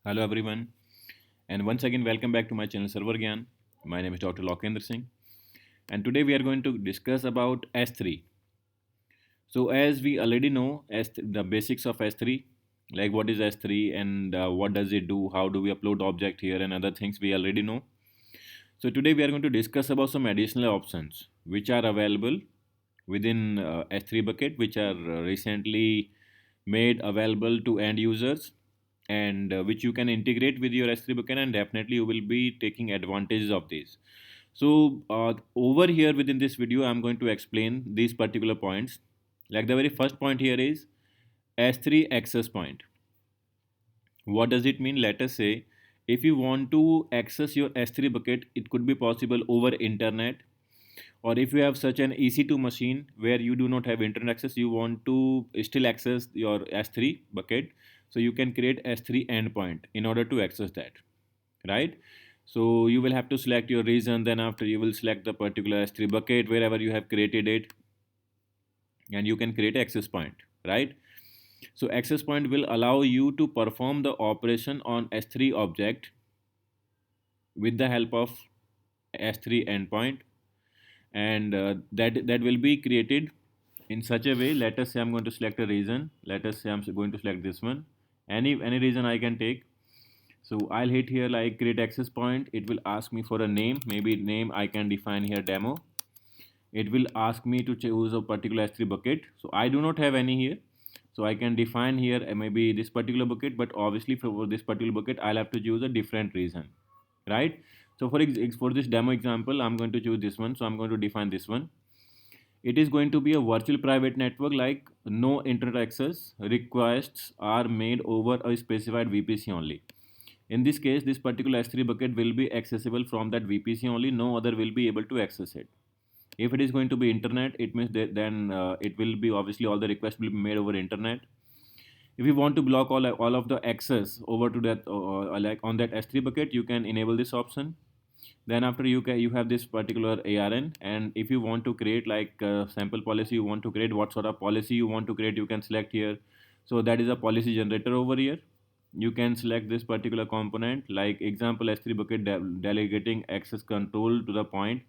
Hello everyone, and once again welcome back to my channel Server Gyan. My name is Dr. Lokendra Singh, and today we are going to discuss about S3. So as we already know, the basics of S3, like what is S3 and what does it do, how do we upload object here, and other things we already know. So today we are going to discuss about some additional options which are available within S3 bucket, which are recently made available to end users and which you can integrate with your S3 bucket, and definitely you will be taking advantages of this. So over here within this video, I'm going to explain these particular points. Like the very first point here is S3 access point. What does it mean? Let us say if you want to access your S3 bucket, it could be possible over internet, or if you have such an EC2 machine where you do not have internet access, you want to still access your S3 bucket, so you can create S3 endpoint in order to access that, right? So you will have to select your region, then after you will select the particular S3 bucket wherever you have created it, and you can create access point, right? So access point will allow you to perform the operation on S3 object with the help of S3 endpoint, and that will be created in such a way. Let us say I'm going to select a region. Let us say I'm going to select this one. Any region I can take. So I'll hit here like create access point. It will ask me for a name. Maybe name I can define here demo. It will ask me to choose a particular S3 bucket. So I do not have any here. So I can define here maybe this particular bucket, but obviously for this particular bucket, I'll have to choose a different region, right? So for this demo example, I'm going to choose this one. So I'm going to define this one. It is going to be a virtual private network, like no internet access requests are made over a specified VPC only. In this case, this particular S3 bucket will be accessible from that VPC only. No other will be able to access it. If it is going to be internet, it means that then it will be obviously all the requests will be made over internet. If you want to block all of the access over to that like on that S3 bucket, you can enable this option. Then after you have this particular ARN, and if you want to create like sample policy, you want to create what sort of policy you want to create, you can select here. So that is a policy generator over here. You can select this particular component, like example S3 bucket delegating access control to the point.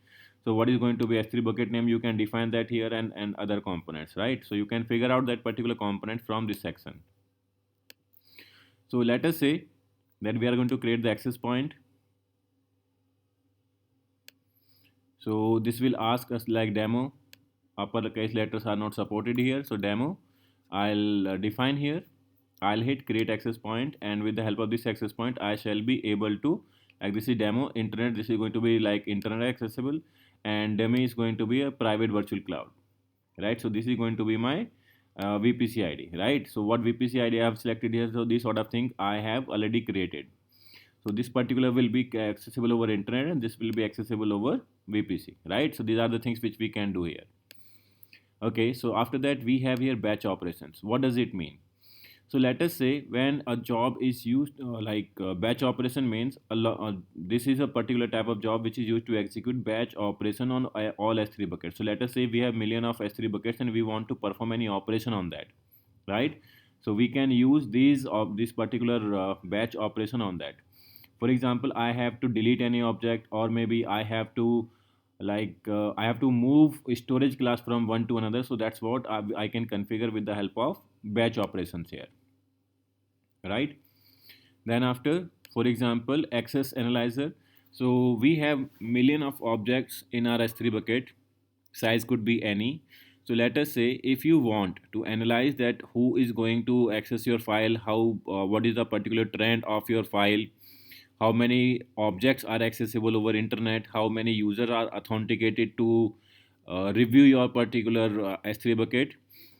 So what is going to be S3 bucket name, you can define that here, and other components, right? So you can figure out that particular component from this section. So let us say that we are going to create the access point. So this will ask us like demo. Uppercase letters are not supported here. So demo, I'll define here. I'll hit create access point, and with the help of this access point, I shall be able to, like this is demo internet. This is going to be like internet accessible, and demo is going to be a private virtual cloud, right? So this is going to be my VPC ID, right? So what VPC ID I have selected here? So this sort of thing I have already created. So this particular will be accessible over internet, and this will be accessible over VPC, right? So these are the things which we can do here. Okay, so after that we have here batch operations. What does it mean? So let us say when a job is used, batch operation means this is a particular type of job which is used to execute batch operation on all S3 buckets. So let us say we have million of S3 buckets and we want to perform any operation on that, right? So we can use these of this particular batch operation on that. For example, I have to delete any object, or maybe I have to I have to move storage class from one to another. So that's what I can configure with the help of batch operations here, right? Then after, for example, access analyzer. So we have million of objects in our S3 bucket. Size could be any. So let us say if you want to analyze that who is going to access your file, how what is the particular trend of your file, how many objects are accessible over internet, how many users are authenticated to review your particular S3 bucket.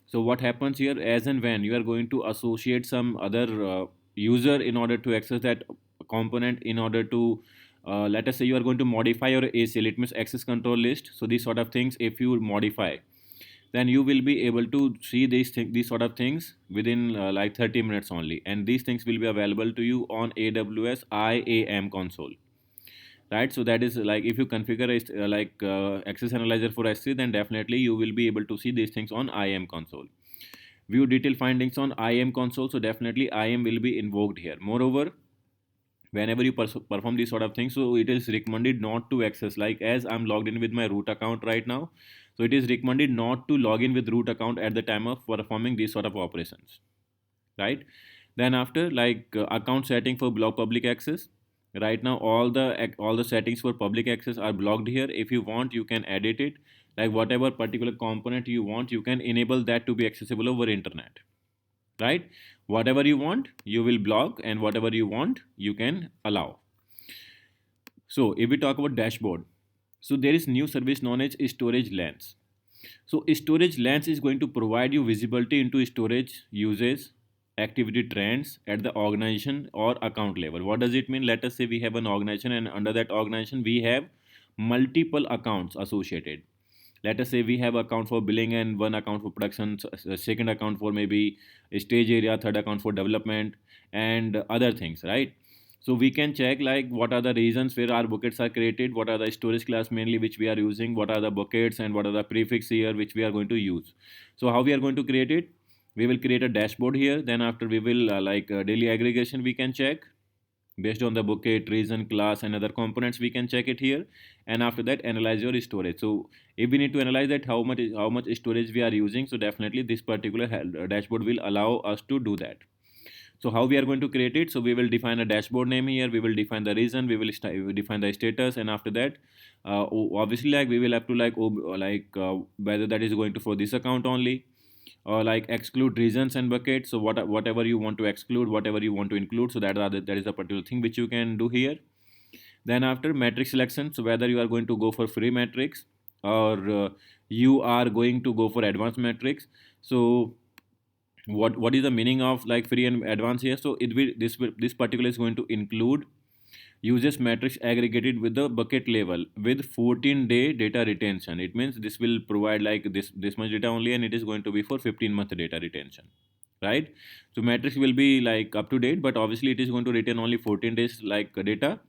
So what happens here, as and when you are going to associate some other user in order to access that component, in order to let us say you are going to modify your ACL, it means access control list. So these sort of things if you modify, then you will be able to see these sort of things within like 30 minutes only, and these things will be available to you on AWS IAM console, right? So that is like if you configure access analyzer for S3, then definitely you will be able to see these things on IAM console. View detailed findings on IAM console, so definitely IAM will be invoked here. Moreover, whenever you perform these sort of things, so it is recommended not to access, like as I'm logged in with my root account right now, so it is recommended not to log in with root account at the time of performing these sort of operations, right? Then after, like account setting for block public access, right now all the settings for public access are blocked here. If you want, you can edit it, like whatever particular component you want, you can enable that to be accessible over internet, right? Whatever you want you will block, and whatever you want you can allow. So if we talk about dashboard, so there is new service known as storage lens. So storage lens is going to provide you visibility into storage usage, activity trends at the organization or account level. What does it mean? Let us say we have an organization, and under that organization we have multiple accounts associated. Let us say we have account for billing and one account for production, second account for maybe a stage area, third account for development and other things, right? So we can check like what are the reasons where our buckets are created, what are the storage class mainly which we are using, what are the buckets, and what are the prefix here which we are going to use. So how we are going to create it? We will create a dashboard here. Then after we will daily aggregation we can check based on the bucket, reason, class, and other components. We can check it here. And after that analyze your storage. So if we need to analyze that how much storage we are using, so definitely this particular dashboard will allow us to do that. So how we are going to create it? So we will define a dashboard name here, we will define the reason, we will define the status, and after that obviously like we will have to whether that is going to for this account only, or like exclude reasons and buckets. So whatever you want to exclude, whatever you want to include, so that is a particular thing which you can do here. Then after matrix selection, so whether you are going to go for free matrix or you are going to go for advanced matrix. So what is the meaning of like free and advanced here? So this particular is going to include uses matrix aggregated with the bucket level with 14-day data retention. It means this will provide like this much data only, and it is going to be for 15-month data retention, right? So matrix will be like up to date, but obviously it is going to retain only 14 days like data,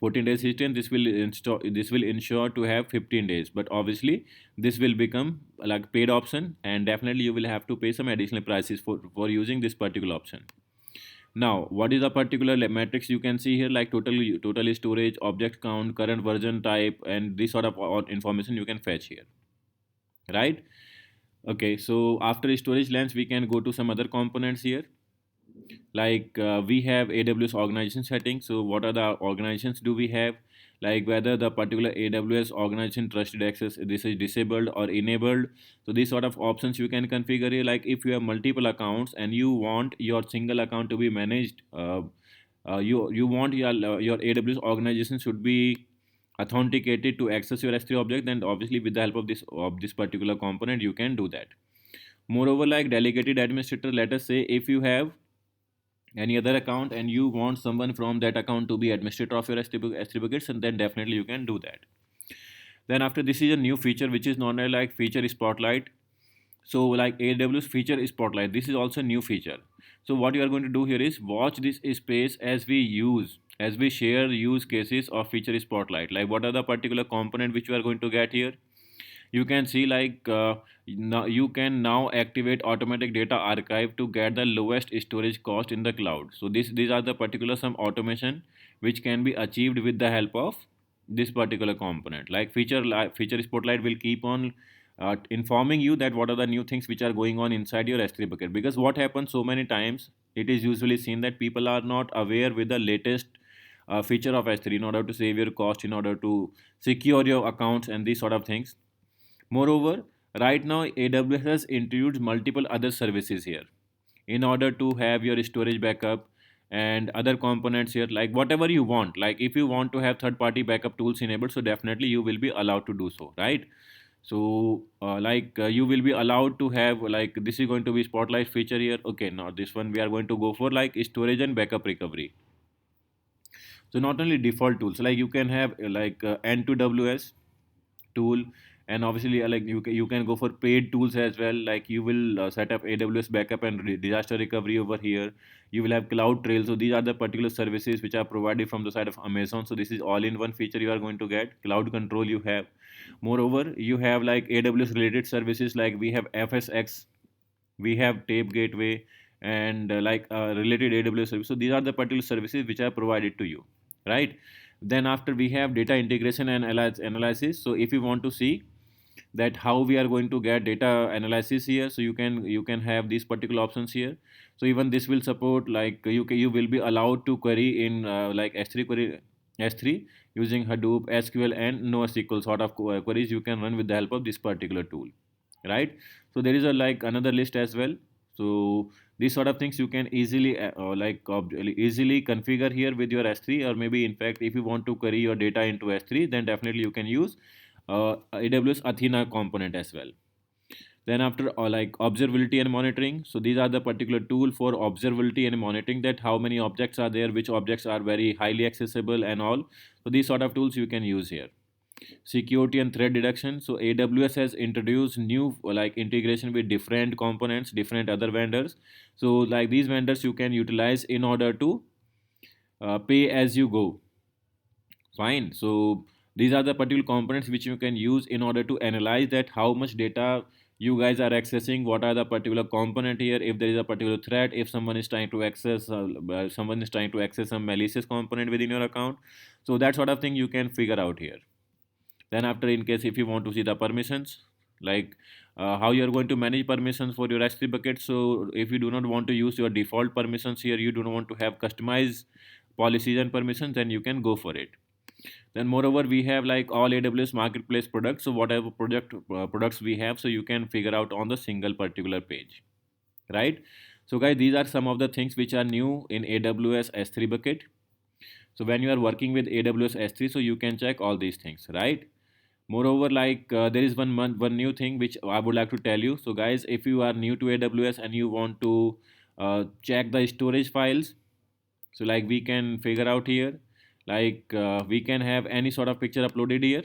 14 days history, and this will ensure to have 15 days, but obviously this will become like paid option, and definitely you will have to pay some additional prices for using this particular option. Now what is the particular matrix you can see here, like total storage, object count, current version type, and this sort of information you can fetch here, right? Okay, so after storage lens we can go to some other components here. Like we have AWS organization settings. So what are the organizations do we have, like whether the particular AWS organization trusted access, this is disabled or enabled. So these sort of options you can configure here. Like if you have multiple accounts and you want your single account to be managed, you want your AWS organization should be authenticated to access your S3 object, then obviously with the help of this particular component you can do that. Moreover, like delegated administrator, let us say if you have any other account and you want someone from that account to be administrator of your S3 buckets, and then definitely you can do that. Then after, this is a new feature which is known as like feature spotlight. So like AWS feature spotlight, this is also a new feature. So what you are going to do here is watch this space as we share use cases of feature spotlight. Like what are the particular component which you are going to get here? You can see like now you can now activate automatic data archive to get the lowest storage cost in the cloud. So these are the particular some automation which can be achieved with the help of this particular component. Like feature spotlight will keep on informing you that what are the new things which are going on inside your S3 bucket. Because what happens so many times, it is usually seen that people are not aware with the latest feature of S3 in order to save your cost, in order to secure your accounts and these sort of things. Moreover, right now AWS has introduced multiple other services here in order to have your storage backup and other components here, like whatever you want. Like if you want to have third party backup tools enabled, so definitely you will be allowed to do so, right? So you will be allowed to have, like this is going to be spotlight feature here. Okay, now this one we are going to go for like storage and backup recovery. So not only default tools, like you can have N2WS tool, and obviously you can go for paid tools as well. Like you will set up AWS backup and disaster recovery over here. You will have CloudTrail. So these are the particular services which are provided from the side of Amazon. So this is all in one feature you are going to get. Cloud control you have. Moreover, you have like AWS related services, like we have FSx, we have tape gateway, and related AWS service. So these are the particular services which are provided to you, right? Then after we have data integration and analysis. So if you want to see that how we are going to get data analysis here, so you can have these particular options here. So even this will support like you will be allowed to query in like S3 using Hadoop, SQL, and NoSQL sort of queries you can run with the help of this particular tool, right? So there is a like another list as well. So these sort of things you can easily easily configure here with your S3, or maybe in fact if you want to query your data into S3, then definitely you can use AWS Athena component as well. Then after like observability and monitoring, so these are the particular tool for observability and monitoring, that how many objects are there, which objects are very highly accessible and all. So these sort of tools you can use here. Security and threat detection. So AWS has introduced new like integration with different components, different other vendors. So like these vendors you can utilize in order to pay as you go. Fine. So these are the particular components which you can use in order to analyze that how much data you guys are accessing, what are the particular component here, if there is a particular threat, if someone is trying to access some malicious component within your account. So that sort of thing you can figure out here. Then after, in case if you want to see the permissions, like how you are going to manage permissions for your S3 bucket. So if you do not want to use your default permissions here, you do not want to have customized policies and permissions, then you can go for it. Then moreover we have like all AWS marketplace products. So whatever products we have, so you can figure out on the single particular page, right? So guys, these are some of the things which are new in AWS S3 bucket. So when you are working with AWS S3, so you can check all these things, right? Moreover, like there is one new thing which I would like to tell you. So guys, if you are new to AWS and you want to check the storage files, so like we can figure out here, like we can have any sort of picture uploaded here.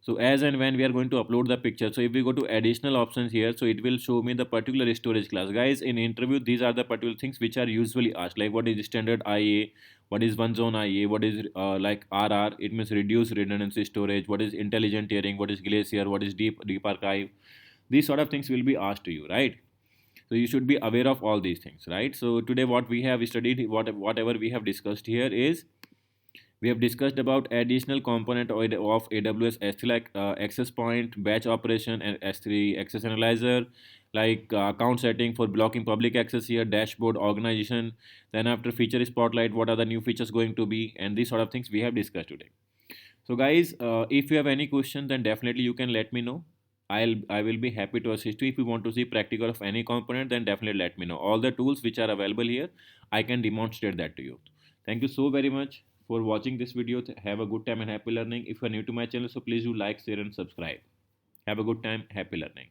So as and when we are going to upload the picture, so if we go to additional options here, so it will show me the particular storage class. Guys, in interview, these are the particular things which are usually asked, like what is standard IA, what is one zone IA, what is like RR, it means reduced redundancy storage, what is intelligent tiering, what is glacier, what is deep archive. These sort of things will be asked to you, right? So you should be aware of all these things, right? So today what we have studied, whatever we have discussed here is, we have discussed about additional component of AWS S3, like access point, batch operation, and S3 access analyzer, like account setting for blocking public access here, dashboard organization. Then after feature spotlight, what are the new features going to be, and these sort of things we have discussed today. So guys, if you have any question, then definitely you can let me know. I will be happy to assist you. If you want to see practical of any component, then definitely let me know. All the tools which are available here, I can demonstrate that to you. Thank you so very much for watching this video. Have a good time and happy learning. If you are new to my channel, so please do like, share, and subscribe. Have a good time, happy learning.